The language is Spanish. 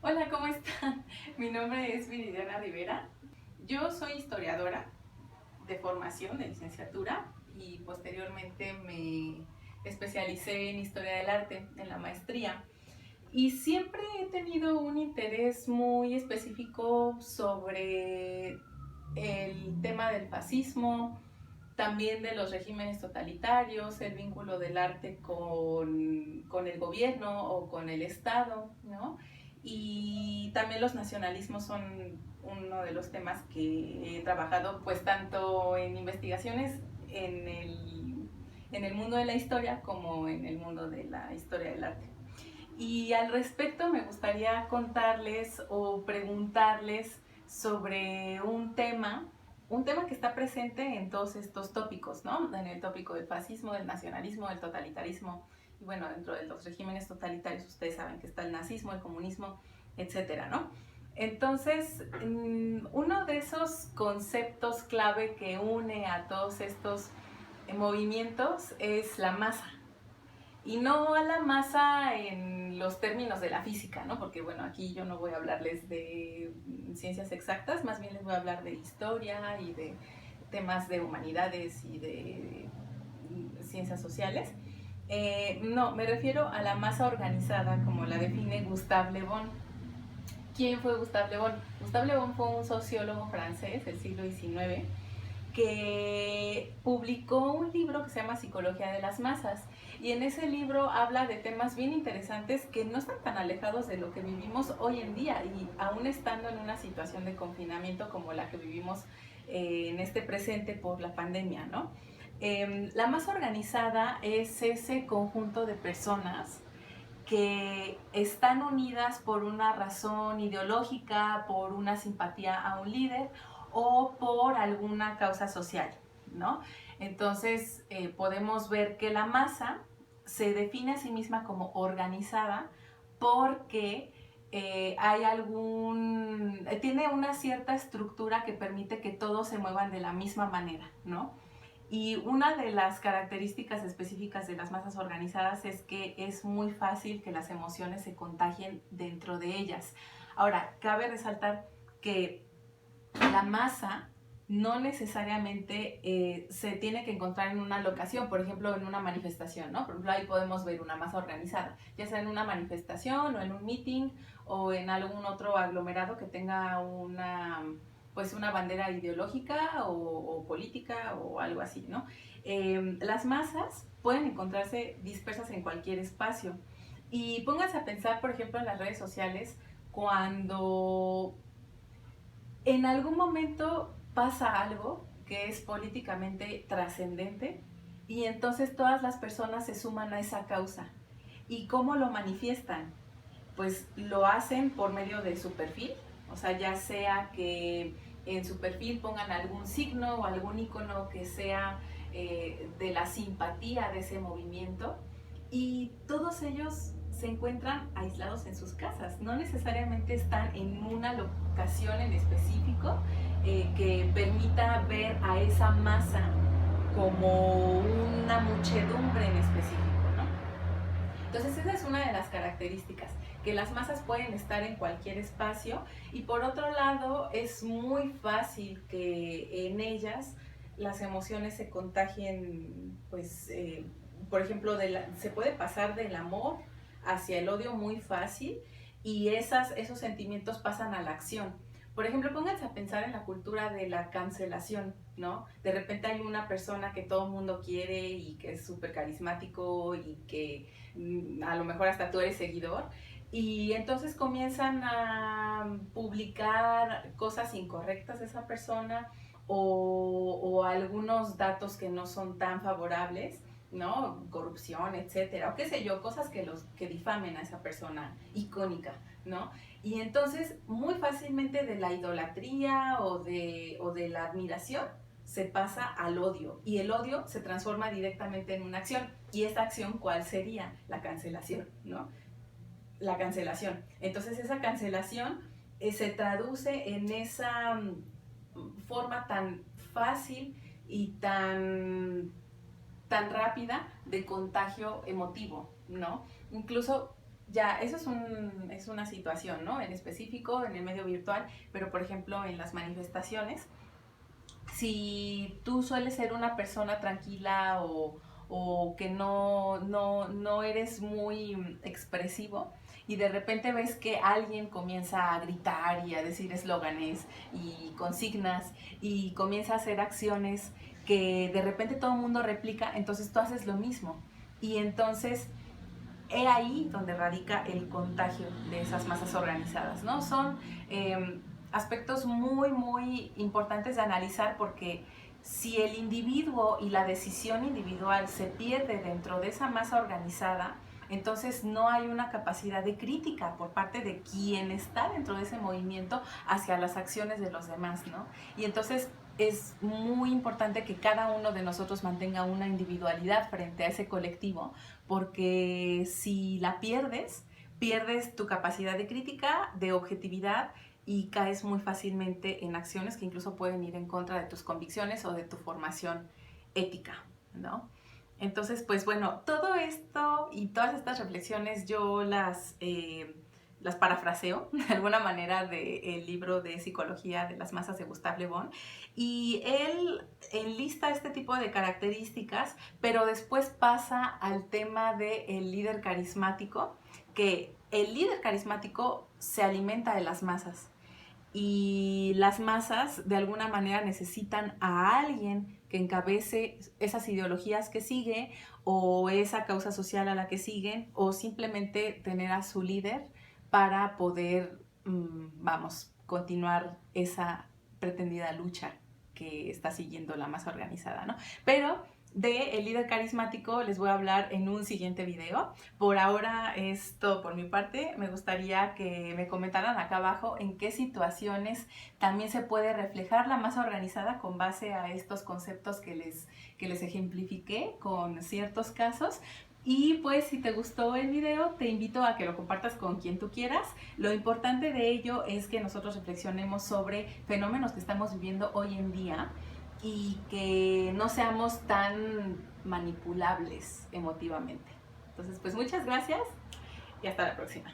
Hola, ¿cómo están? Mi nombre es Viridiana Rivera. Yo soy historiadora de formación, de licenciatura, y posteriormente me especialicé en historia del arte en la maestría. Y siempre he tenido un interés muy específico sobre el tema del fascismo, también de los regímenes totalitarios, el vínculo del arte con el gobierno o con el Estado, ¿no? Y también los nacionalismos son uno de los temas que he trabajado, pues tanto en investigaciones en el mundo de la historia como en el mundo de la historia del arte. Y al respecto me gustaría contarles o preguntarles sobre un tema que está presente en todos estos tópicos, ¿no? En el tópico del fascismo, del nacionalismo, del totalitarismo. Y bueno, dentro de los regímenes totalitarios ustedes saben que está el nazismo, el comunismo, etcétera, ¿no? Entonces, uno de esos conceptos clave que une a todos estos movimientos es la masa. Y no a la masa en los términos de la física, ¿no? Porque bueno, aquí yo no voy a hablarles de ciencias exactas, más bien les voy a hablar de historia y de temas de humanidades y de ciencias sociales. No, me refiero a la masa organizada como la define Gustave Le Bon. ¿Quién fue Gustave Le Bon? Gustave Le Bon fue un sociólogo francés del siglo XIX que publicó un libro que se llama Psicología de las Masas, y en ese libro habla de temas bien interesantes que no están tan alejados de lo que vivimos hoy en día, y aún estando en una situación de confinamiento como la que vivimos en este presente por la pandemia, ¿no? La masa organizada es ese conjunto de personas que están unidas por una razón ideológica, por una simpatía a un líder o por alguna causa social, ¿no? Entonces podemos ver que la masa se define a sí misma como organizada porque tiene una cierta estructura que permite que todos se muevan de la misma manera, ¿no? Y una de las características específicas de las masas organizadas es que es muy fácil que las emociones se contagien dentro de ellas. Ahora, cabe resaltar que la masa no necesariamente se tiene que encontrar en una locación, por ejemplo, en una manifestación, ¿no? Por ejemplo, ahí podemos ver una masa organizada, ya sea en una manifestación o en un meeting o en algún otro aglomerado que tenga una bandera ideológica o política o algo así, ¿no? Las masas pueden encontrarse dispersas en cualquier espacio. Y pónganse a pensar, por ejemplo, en las redes sociales, cuando en algún momento pasa algo que es políticamente trascendente y entonces todas las personas se suman a esa causa. ¿Y cómo lo manifiestan? Pues lo hacen por medio de su perfil, o sea, ya sea que en su perfil pongan algún signo o algún icono que sea de la simpatía de ese movimiento, y todos ellos se encuentran aislados en sus casas, no necesariamente están en una locación en específico que permita ver a esa masa como una muchedumbre en específico, ¿no? Entonces esa es una de las características, que las masas pueden estar en cualquier espacio, y por otro lado es muy fácil que en ellas las emociones se contagien, pues por ejemplo se puede pasar del amor hacia el odio muy fácil, y esos sentimientos pasan a la acción. Por ejemplo, pónganse a pensar en la cultura de la cancelación, ¿no? De repente hay una persona que todo el mundo quiere y que es súper carismático y que a lo mejor hasta tú eres seguidor, y entonces comienzan a publicar cosas incorrectas de esa persona o algunos datos que no son tan favorables, ¿no? Corrupción, etcétera, o qué sé yo, cosas que difamen a esa persona icónica, ¿no? Y entonces muy fácilmente de la idolatría o de la admiración se pasa al odio, y el odio se transforma directamente en una acción. ¿Y esta acción cuál sería? La cancelación, ¿no? La cancelación. Entonces esa cancelación se traduce en esa forma tan fácil y tan rápida de contagio emotivo, ¿no? Incluso Ya, eso es una situación, ¿no? En específico, en el medio virtual, pero por ejemplo en las manifestaciones, si tú sueles ser una persona tranquila o que no eres muy expresivo y de repente ves que alguien comienza a gritar y a decir eslóganes y consignas y comienza a hacer acciones que de repente todo el mundo replica, entonces tú haces lo mismo. Y entonces he ahí donde radica el contagio de esas masas organizadas, ¿no? Son aspectos muy importantes de analizar porque si el individuo y la decisión individual se pierde dentro de esa masa organizada, entonces no hay una capacidad de crítica por parte de quien está dentro de ese movimiento hacia las acciones de los demás, ¿no? Y entonces es muy importante que cada uno de nosotros mantenga una individualidad frente a ese colectivo, porque si la pierdes, pierdes tu capacidad de crítica, de objetividad y caes muy fácilmente en acciones que incluso pueden ir en contra de tus convicciones o de tu formación ética, ¿no? Entonces, pues bueno, todo esto y todas estas reflexiones yo las parafraseo de alguna manera del libro de Psicología de las masas de Gustave Le Bon, y él enlista este tipo de características, pero después pasa al tema del líder carismático, que el líder carismático se alimenta de las masas y las masas de alguna manera necesitan a alguien que encabece esas ideologías que sigue o esa causa social a la que siguen, o simplemente tener a su líder para poder, vamos, continuar esa pretendida lucha que está siguiendo la masa organizada, ¿no? Pero de el líder carismático les voy a hablar en un siguiente video. Por ahora es todo por mi parte. Me gustaría que me comentaran acá abajo en qué situaciones también se puede reflejar la masa organizada con base a estos conceptos que les ejemplifiqué con ciertos casos. Y pues si te gustó el video, te invito a que lo compartas con quien tú quieras. Lo importante de ello es que nosotros reflexionemos sobre fenómenos que estamos viviendo hoy en día y que no seamos tan manipulables emotivamente. Entonces, pues muchas gracias y hasta la próxima.